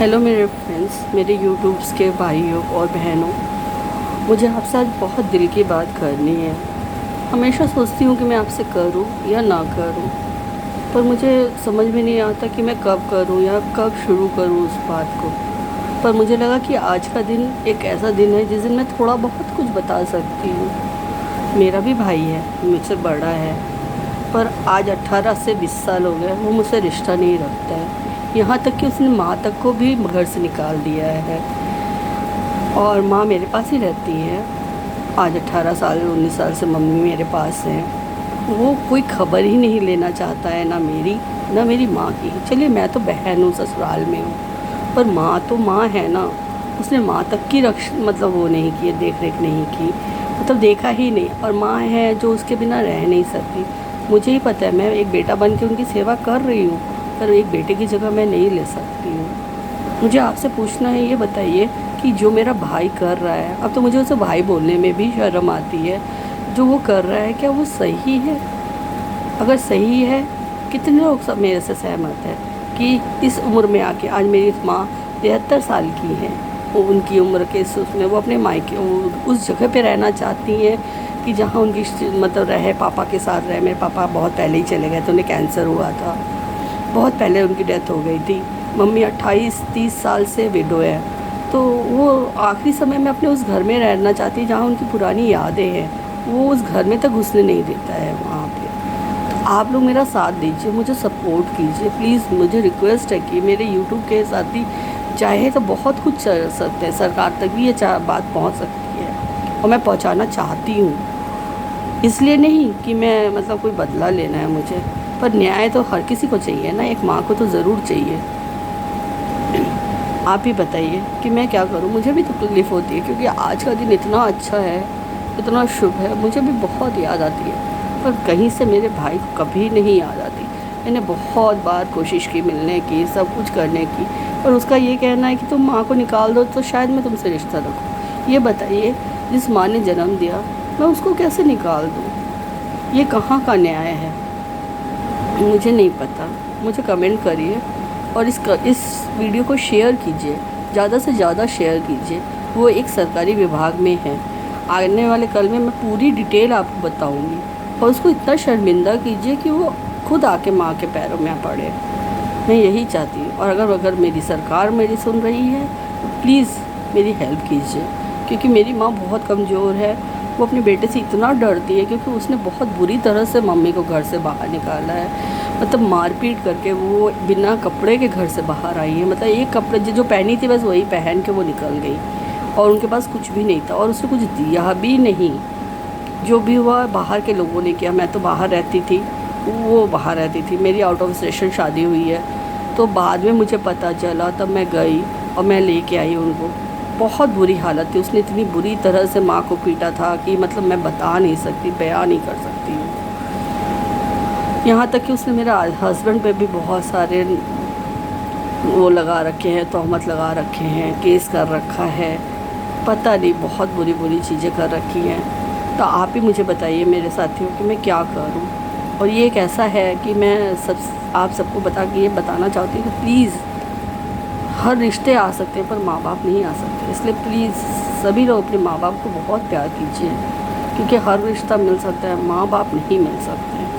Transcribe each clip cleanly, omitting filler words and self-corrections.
Hello मेरे friends, मेरे YouTubes के भाइयों और बहनों, मुझे आपसे आज बहुत दिल की बात करनी है। हमेशा सोचती हूँ कि मैं आपसे करूँ या ना करूँ, पर मुझे समझ में नहीं आता कि मैं कब करूँ या कब शुरू करूँ उस बात को। पर मुझे लगा कि आज का दिन एक ऐसा दिन है जिस दिन मैं थोड़ा बहुत कुछ बता सकती हूँ। मेरा भी भाई है, मुझसे बड़ा है, पर आज 18 से 20 साल हो गए वो मुझसे रिश्ता नहीं रखता है। यहाँ तक कि उसने माँ तक को भी घर से निकाल दिया है और माँ मेरे पास ही रहती है। आज 18 साल 19 साल से मम्मी मेरे पास है। वो कोई खबर ही नहीं लेना चाहता है, ना मेरी माँ की। चलिए मैं तो बहन हूँ, ससुराल में हूँ, पर माँ तो माँ है ना। उसने माँ तक की मतलब वो नहीं की, देख रेख नहीं की, मतलब देखा ही नहीं। और माँ है जो उसके बिना रह नहीं सकती। मुझे ही पता है, मैं एक बेटा बन के उनकी सेवा कर रही हूँ, पर एक बेटे की जगह मैं नहीं ले सकती हूँ। मुझे आपसे पूछना है, ये बताइए कि जो मेरा भाई कर रहा है, अब तो मुझे उसे भाई बोलने में भी शर्म आती है, जो वो कर रहा है क्या वो सही है? अगर सही है, कितने लोग सब मेरे से सहमत है कि इस उम्र में आके, आज मेरी माँ 73 साल की है, वो उनकी उम्र के उसमें वो अपने मायके उस जगह पे रहना चाहती हैं कि जहाँ उनकी मतलब रहे, पापा के साथ रहे। मेरे पापा बहुत पहले ही चले गए थे, उन्हें कैंसर हुआ था, बहुत पहले उनकी डेथ हो गई थी। मम्मी 28-30 साल से विडो है, तो वो आखिरी समय में अपने उस घर में रहना चाहती है जहाँ उनकी पुरानी यादें हैं। वो उस घर में तक घुसने नहीं देता है वहाँ पे। तो आप लोग मेरा साथ दीजिए, मुझे सपोर्ट कीजिए प्लीज़। मुझे रिक्वेस्ट है कि मेरे यूट्यूब के साथी चाहे तो बहुत कुछ कर सकते हैं, सरकार तक भी ये बात पहुँच सकती है और मैं पहुँचाना चाहती हूँ। इसलिए नहीं कि मैं मतलब कोई बदला लेना है मुझे, पर न्याय तो हर किसी को चाहिए ना, एक माँ को तो ज़रूर चाहिए। आप ही बताइए कि मैं क्या करूँ? मुझे भी तकलीफ़ होती है क्योंकि आज का दिन इतना अच्छा है, इतना शुभ है, मुझे भी बहुत याद आती है, पर कहीं से मेरे भाई को कभी नहीं याद आती। मैंने बहुत बार कोशिश की मिलने की, सब कुछ करने की, पर उसका ये कहना है कि तुम माँ को निकाल दो तो शायद मैं तुमसे रिश्ता रखूँ। ये बताइए, जिस माँ ने जन्म दिया मैं उसको कैसे निकाल दूँ? ये कहाँ का न्याय है? मुझे नहीं पता। मुझे कमेंट करिए और इस वीडियो को शेयर कीजिए, ज़्यादा से ज़्यादा शेयर कीजिए। वो एक सरकारी विभाग में है। आने वाले कल में मैं पूरी डिटेल आपको बताऊंगी और उसको इतना शर्मिंदा कीजिए कि वो खुद आके माँ के पैरों में पड़े। मैं यही चाहती हूँ। और अगर मेरी सरकार मेरी सुन रही है तो प्लीज़ मेरी हेल्प कीजिए, क्योंकि मेरी माँ बहुत कमज़ोर है। वो अपने बेटे से इतना डरती है क्योंकि उसने बहुत बुरी तरह से मम्मी को घर से बाहर निकाला है, मतलब मारपीट करके वो बिना कपड़े के घर से बाहर आई है। मतलब एक कपड़े जो पहनी थी बस वही पहन के वो निकल गई और उनके पास कुछ भी नहीं था और उसने कुछ दिया भी नहीं। जो भी हुआ बाहर के लोगों ने किया। मैं तो बाहर रहती थी, वो बाहर रहती थी। मेरी आउट ऑफ स्टेशन शादी हुई है, तो बाद में मुझे पता चला, तब मैं गई और मैं लेके आई उनको। बहुत बुरी हालत थी, उसने इतनी बुरी तरह से माँ को पीटा था कि मतलब मैं बता नहीं सकती, बयान नहीं कर सकती हूँ। यहाँ तक कि उसने मेरा हस्बैंड पे भी बहुत सारे वो लगा रखे हैं, तहमत लगा रखे हैं, केस कर रखा है, पता नहीं बहुत बुरी बुरी चीज़ें कर रखी हैं। तो आप ही मुझे बताइए मेरे साथियों कि मैं क्या करूं। और ये एक ऐसा है कि मैं आप सबको ये बताना चाहती हूँ कि प्लीज़, हर रिश्ते आ सकते हैं पर माँ बाप नहीं आ सकते। इसलिए प्लीज़ सभी लोग अपने माँ बाप को बहुत प्यार कीजिए, क्योंकि हर रिश्ता मिल सकता है, माँ बाप नहीं मिल सकते।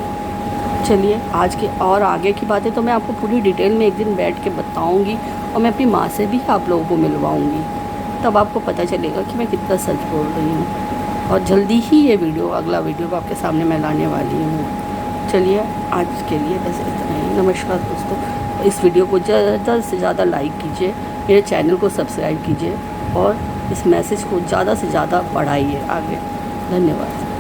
चलिए आज के और आगे की बातें तो मैं आपको पूरी डिटेल में एक दिन बैठ के बताऊंगी और मैं अपनी माँ से भी आप लोगों को मिलवाऊंगी। तब आपको पता चलेगा कि मैं कितना सच बोल रही हूँ। और जल्दी ही ये वीडियो, अगला वीडियो आपके सामने मैं लाने वाली हूँ। चलिए आज के लिए बस इतना ही। नमस्कार दोस्तों। इस वीडियो को ज़्यादा से ज़्यादा लाइक कीजिए, मेरे चैनल को सब्सक्राइब कीजिए और इस मैसेज को ज़्यादा से ज़्यादा बढ़ाइए आगे। धन्यवाद।